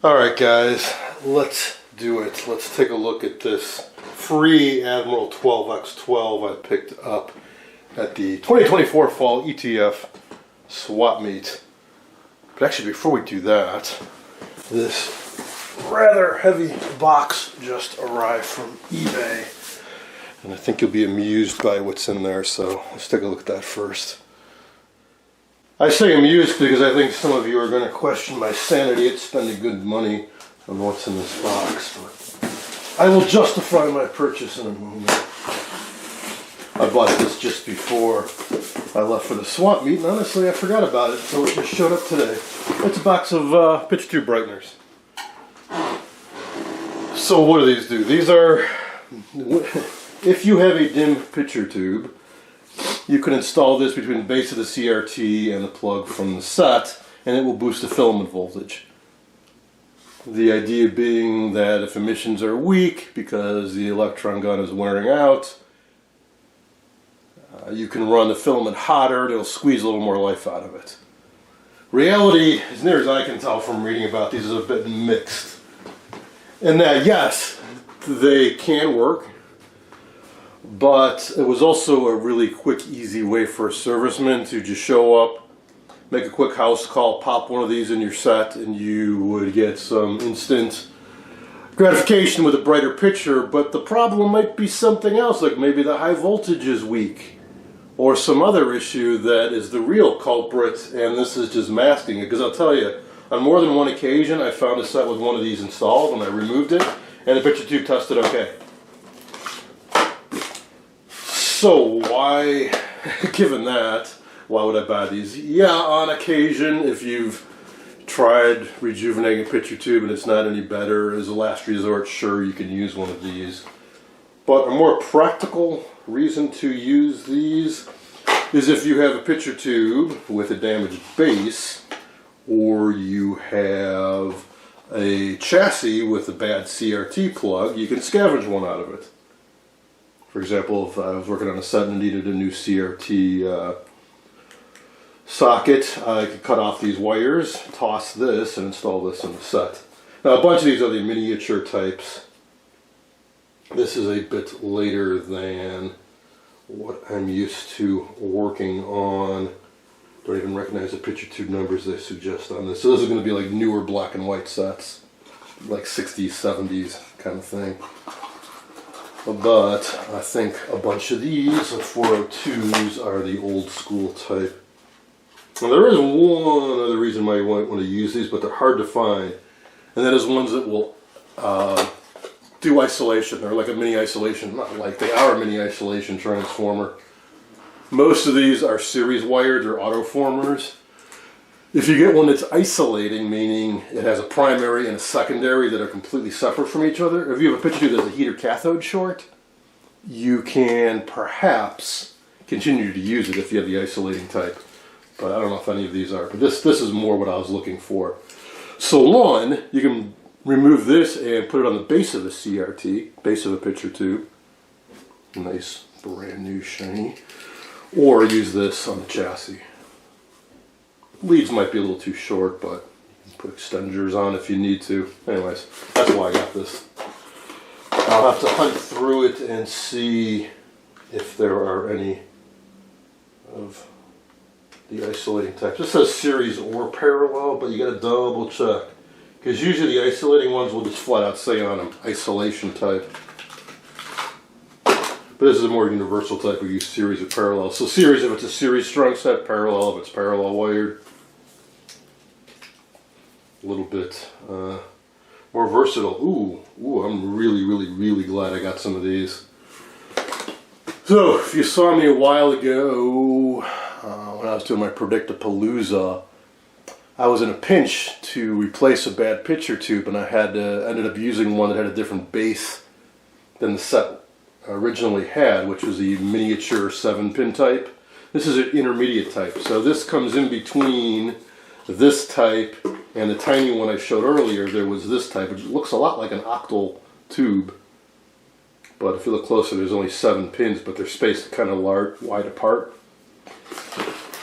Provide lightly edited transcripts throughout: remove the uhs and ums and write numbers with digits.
Alright guys, let's do it. Let's take a look at this free Admiral 12x12 I picked up at the 2024 Fall ETF swap meet. But actually before we do that, this rather heavy box just arrived from eBay. And I think you'll be amused by what's in there, so let's take a look at that first. I say amused because I think some of you are going to question my sanity at spending good money on what's in this box, but I will justify my purchase in a moment. I bought this just before I left for the swap meet, and honestly I forgot about it until it just showed up today. It's a box of pitch tube brighteners. So what do these do? These are, if you have a dim picture tube, you can install this between the base of the CRT and the plug from the set, and it will boost the filament voltage. The idea being that if emissions are weak because the electron gun is wearing out, you can run the filament hotter, it'll squeeze a little more life out of it. Reality, as near as I can tell from reading about these, is a bit mixed. In that, yes, they can work, but it was also a really quick, easy way for a serviceman to just show up, make a quick house call, pop one of these in your set, and you would get some instant gratification with a brighter picture. But the problem might be something else, like maybe the high voltage is weak, or some other issue that is the real culprit, and this is just masking it. Because I'll tell you, on more than one occasion, I found a set with one of these installed, and I removed it, and the picture tube tested okay. So why, given that, why would I buy these? Yeah, on occasion, if you've tried rejuvenating a picture tube and it's not any better, as a last resort, sure, you can use one of these. But a more practical reason to use these is if you have a picture tube with a damaged base, or you have a chassis with a bad CRT plug, you can scavenge one out of it. For example, if I was working on a set and needed a new CRT socket, I could cut off these wires, toss this, and install this in the set. Now, a bunch of these are the miniature types. This is a bit later than what I'm used to working on. Don't even recognize the picture tube numbers they suggest on this. So this is going to be like newer black and white sets, like 60s, 70s kind of thing. But I think a bunch of these 402s are the old school type. Now there is one other reason why you might want to use these, but they're hard to find. And that is ones that will do isolation. They're like a mini isolation, not like, they are a mini isolation transformer. Most of these are series wired or autoformers. If you get one that's isolating, meaning it has a primary and a secondary that are completely separate from each other, if you have a picture tube that's a heater cathode short, you can perhaps continue to use it if you have the isolating type. But I don't know if any of these are. But this is more what I was looking for. So one, you can remove this and put it on the base of a CRT, base of a picture tube. Nice, brand new, shiny. Or use this on the chassis. Leads might be a little too short, but you can put extenders on if you need to. Anyways, that's why I got this. I'll have to hunt through it and see if there are any of the isolating types. This says series or parallel, but you gotta double check. Because usually the isolating ones will just flat out say on them, isolation type. But this is a more universal type. We use series or parallel. So series if it's a series strung set, parallel if it's parallel wired. A little bit more versatile. Ooh, I'm really glad I got some of these. So if you saw me a while ago when I was doing my Predictapalooza, I was in a pinch to replace a bad picture tube, and I ended up using one that had a different base than the set originally had, which was the miniature 7-pin type. This is an intermediate type, so this comes in between this type and the tiny one I showed earlier. There was this type, which looks a lot like an octal tube, but if you look closer, there's only 7 pins, but they're spaced kind of wide apart.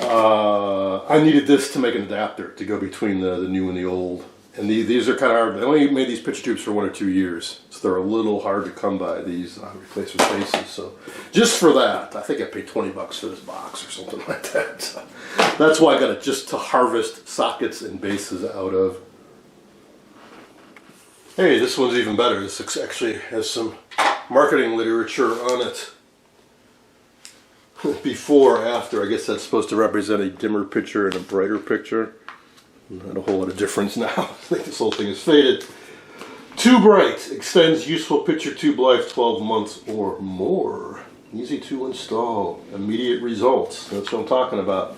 I needed this to make an adapter to go between the new and the old. And these are kind of hard. They only made these picture tubes for 1 or 2 years, so they're a little hard to come by, these replacement bases. So just for that, I think I paid $20 for this box or something like that. So that's why I got it, just to harvest sockets and bases out of. Hey, this one's even better. This actually has some marketing literature on it. Before, after, I guess that's supposed to represent a dimmer picture and a brighter picture. Not a whole lot of difference now. I think this whole thing is faded. Too bright. Extends useful picture tube life 12 months or more. Easy to install. Immediate results. That's what I'm talking about.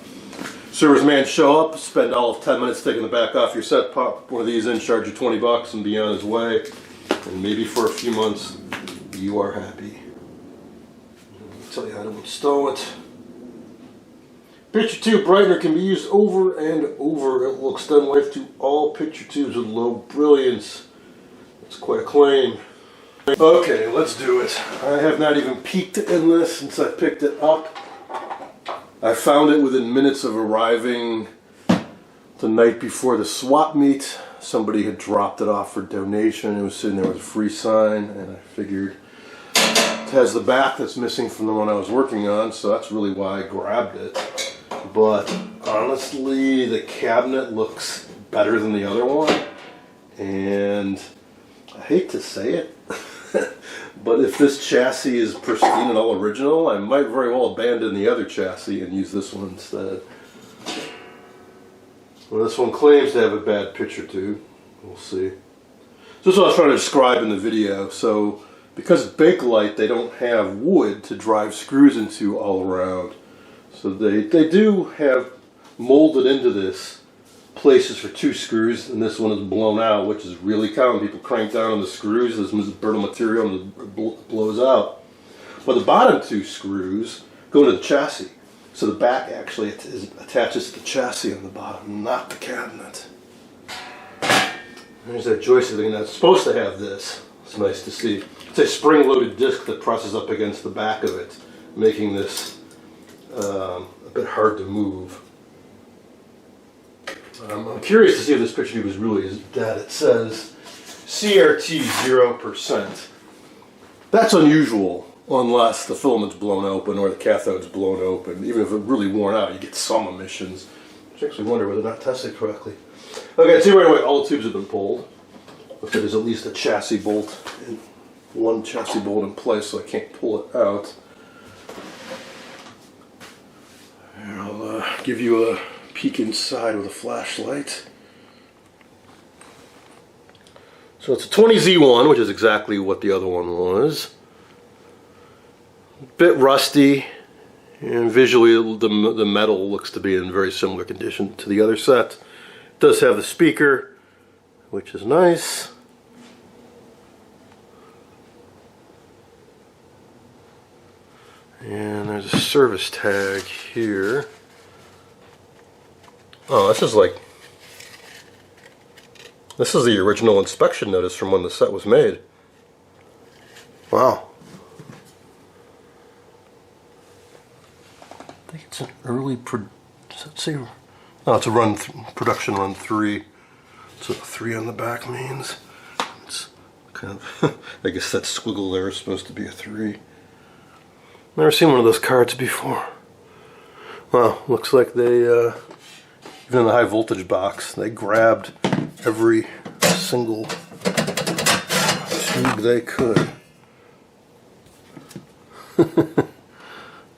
Serviceman show up, spend all of 10 minutes taking the back off your set, pop one of these in, charge you $20 and be on his way. And maybe for a few months, you are happy. I'll tell you how to install it. Picture tube brightener can be used over and over. It will extend life to all picture tubes with low brilliance. That's quite a claim. Okay, let's do it. I have not even peeked in this since I picked it up. I found it within minutes of arriving the night before the swap meet. Somebody had dropped it off for donation. It was sitting there with a free sign, and I figured it has the back that's missing from the one I was working on, so that's really why I grabbed it. But honestly, the cabinet looks better than the other one, and I hate to say it, but if this chassis is pristine and all original, I might very well abandon the other chassis and use this one instead. Well, this one claims to have a bad picture tube. We'll see. So this is what I was trying to describe in the video. So because it's Bakelite, they don't have wood to drive screws into all around. So they do have molded into this places for 2 screws, and this one is blown out, which is really common. People crank down on the screws, this is brittle material, and it blows out. But the bottom 2 screws go into the chassis. So the back actually attaches to the chassis on the bottom, not the cabinet. There's that joist thing that's supposed to have this. It's nice to see. It's a spring-loaded disc that presses up against the back of it, making this a bit hard to move. I'm curious to see if this picture tube is really as bad. It says CRT 0%. That's unusual unless the filament's blown open or the cathode's blown open. Even if it's really worn out, you get some emissions. I actually wonder whether they're not tested correctly. Okay, see right away, all the tubes have been pulled. But there's at least a chassis bolt, one chassis bolt in place, so I can't pull it out. I'll give you a peek inside with a flashlight. So it's a 20Z1, which is exactly what the other one was. A bit rusty, and visually the metal looks to be in very similar condition to the other set. It does have the speaker, which is nice. And there's a service tag here. Oh, this is the original inspection notice from when the set was made. Wow. I think it's an early let's see. Oh, it's a production run 3. That's what 3 on the back means. It's kind of I guess that squiggle there is supposed to be a 3. Never seen one of those cards before. Wow, looks like they, even in the high voltage box, they grabbed every single tube they could.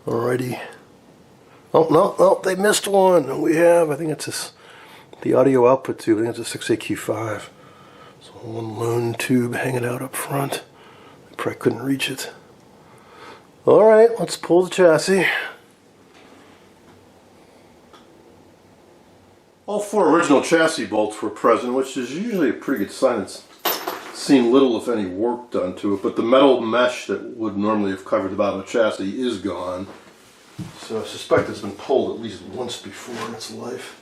Alrighty. Oh, no, they missed one. I think it's the audio output tube. I think it's a 6AQ5. So one lone tube hanging out up front. I probably couldn't reach it. Alright, let's pull the chassis. All 4 original chassis bolts were present, which is usually a pretty good sign. It's seen little, if any, work done to it, but the metal mesh that would normally have covered the bottom of the chassis is gone. So I suspect it's been pulled at least once before in its life.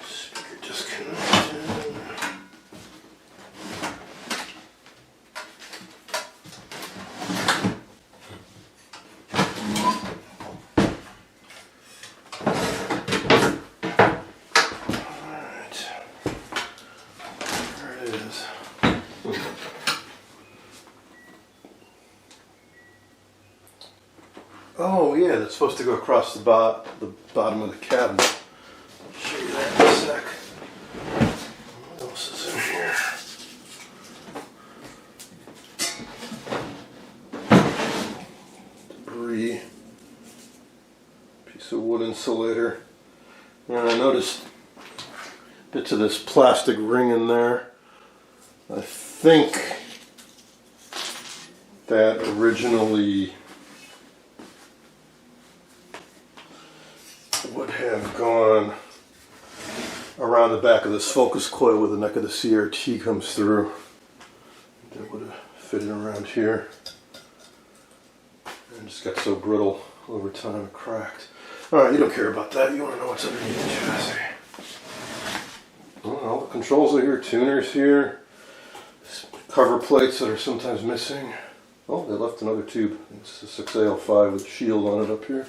Speaker disconnected. it's supposed to go across the bottom of the cabinet. I'll show you that in a sec. What else is in here? Debris. Piece of wood insulator. And I noticed bits of this plastic ring in there. I think that originally would have gone around the back of this focus coil where the neck of the CRT comes through. That would have fitted around here. And just got so brittle over time it cracked. Alright, you don't care about that. You want to know what's underneath the chassis. Well, all the controls are here, tuners here, cover plates that are sometimes missing. Oh, they left another tube. It's a 6AL5 with a shield on it up here.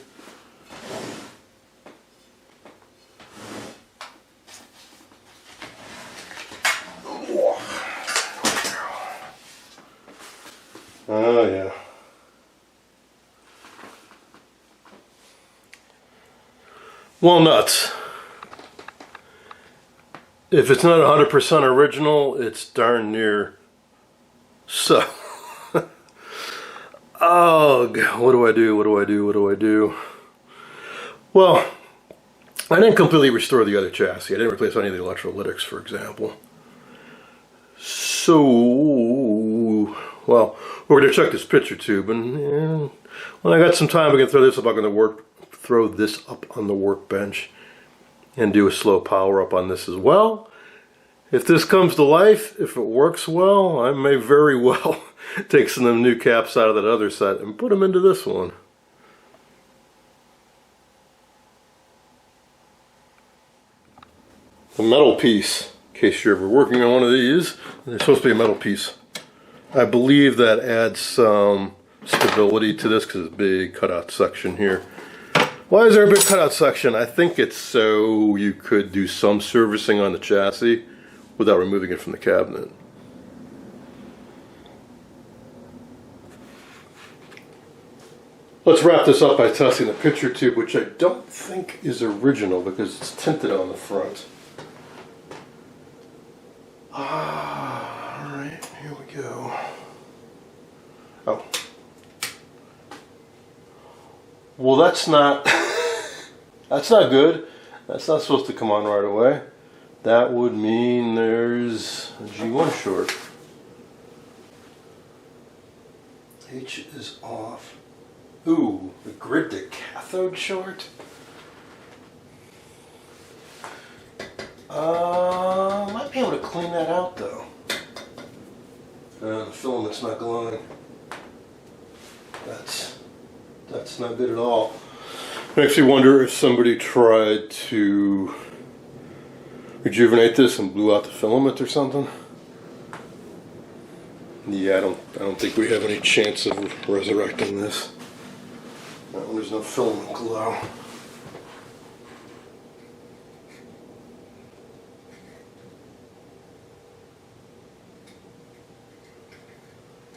Oh yeah. Walnuts. If it's not 100% original, it's darn near so. Oh, God, what do I do? What do I do? What do I do? Well, I didn't completely restore the other chassis. I didn't replace any of the electrolytics, for example. So, well, we're going to check this picture tube, and when I got some time, we can throw this up. I'm going to throw this up on the workbench and do a slow power up on this as well. If this comes to life, if it works well, I may very well take some of them new caps out of that other set and put them into this one. A metal piece, in case you're ever working on one of these, there's supposed to be a metal piece. I believe that adds some stability to this because it's a big cutout section here. Why is there a big cutout section? I think it's so you could do some servicing on the chassis without removing it from the cabinet. Let's wrap this up by testing the picture tube, which I don't think is original because it's tinted on the front. Alright, here we go. Oh. Well, that's not that's not good. That's not supposed to come on right away. That would mean there's a G1 short. H is off. Ooh, the grid to cathode short? Might be able to clean that out though. The filament's not glowing. That's not good at all. Makes you wonder if somebody tried to rejuvenate this and blew out the filament or something. Yeah, I don't think we have any chance of resurrecting this. There's no filament glow.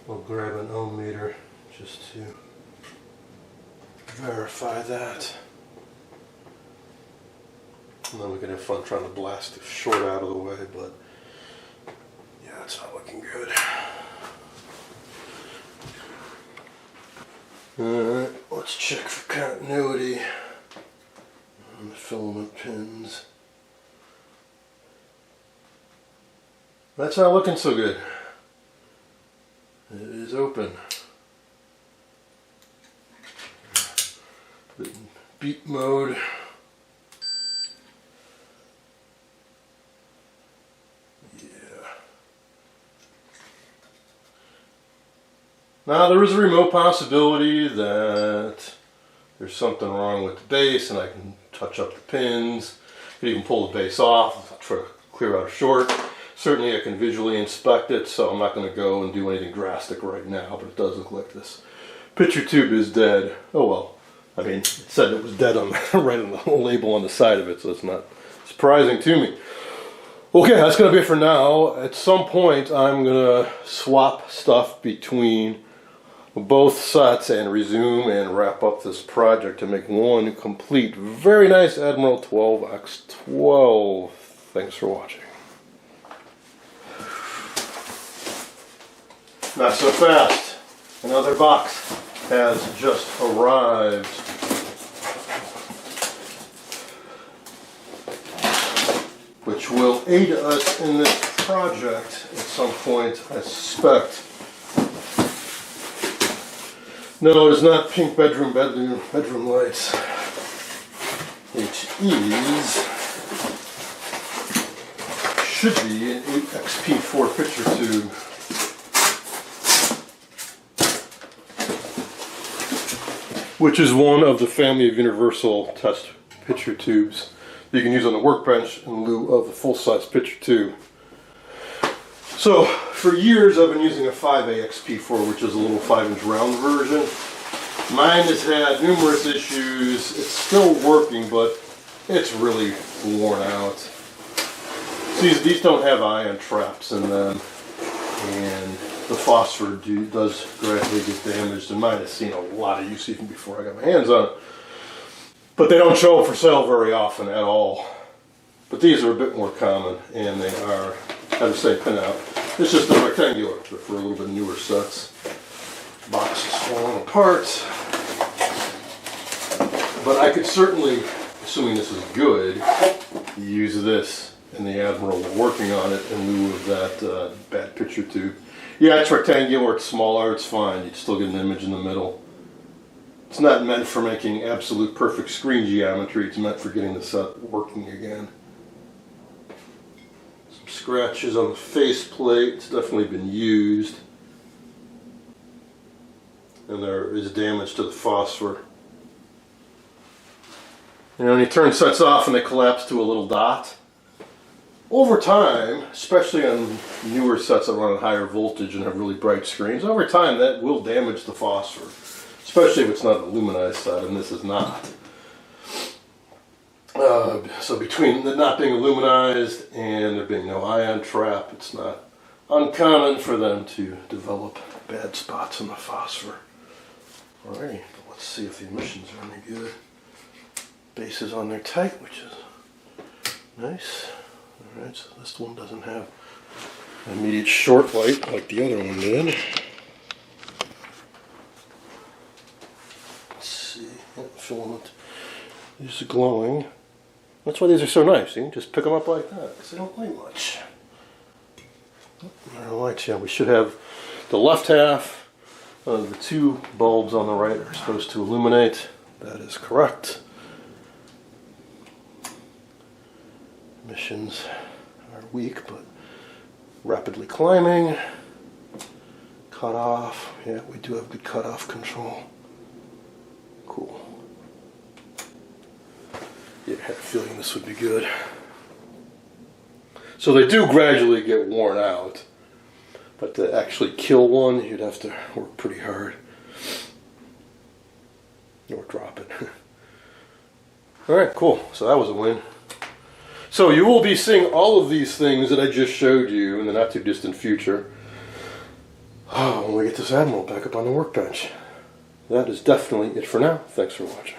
We'll grab an ohm meter just to verify that. And then we can have fun trying to blast the short out of the way, but yeah, it's not looking good. Alright, let's check for continuity on the filament pins. That's not looking so good. It is open. Beat mode. Yeah. Now there is a remote possibility that there's something wrong with the base and I can touch up the pins. I can even pull the base off, try to clear out a short. Certainly I can visually inspect it, so I'm not going to go and do anything drastic right now, but it does look like this picture tube is dead. Oh well. I mean, it said it was dead on right on the label on the side of it, so it's not surprising to me. Okay, that's going to be it for now. At some point, I'm going to swap stuff between both sets and resume and wrap up this project to make one complete, very nice Admiral 12x12. Thanks for watching. Not so fast. Another box has just arrived. Which will aid us in this project at some point, I suspect. No, it is not pink bedroom lights. It should be an 8XP4 picture tube. Which is one of the family of universal test picture tubes that you can use on the workbench in lieu of the full-size picture tube. So, for years I've been using a 5AXP4, which is a little 5-inch round version. Mine has had numerous issues. It's still working, but it's really worn out. See, these don't have ion traps in them, and the phosphor does gradually get damaged, and mine has seen a lot of use even before I got my hands on it. But they don't show up for sale very often at all. But these are a bit more common, and they are have the same pinout. It's just a rectangular, but for a little bit newer sets. Box is falling apart. But I could certainly, assuming this is good, use this in the Admiral working on it in lieu of that bad picture tube. Yeah, it's rectangular, it's smaller, it's fine. You'd still get an image in the middle. It's not meant for making absolute perfect screen geometry. It's meant for getting the set working again. Some scratches on the faceplate. It's definitely been used. And there is damage to the phosphor. You know, when you turn sets off and they collapse to a little dot, over time, especially on newer sets that run at higher voltage and have really bright screens, over time that will damage the phosphor. Especially if it's not an aluminized set, and this is not. So between the not being aluminized and there being no ion trap, it's not uncommon for them to develop bad spots in the phosphor. Alright, let's see if the emissions are any good. Base is on there tight, which is nice. Alright, so this one doesn't have an immediate short light like the other one did. Filament is glowing. That's why these are so nice. You can just pick them up like that because they don't weigh much. There are lights. Yeah, we should have the left half of the two bulbs on the right are supposed to illuminate. That is correct. Emissions are weak but rapidly climbing. Cutoff. Yeah, we do have good cutoff control. Cool. Yeah, I had a feeling this would be good. So they do gradually get worn out, but to actually kill one, you'd have to work pretty hard. Or drop it. Alright, cool. So that was a win. So you will be seeing all of these things that I just showed you in the not too distant future when we get this Admiral back up on the workbench. That is definitely it for now. Thanks for watching.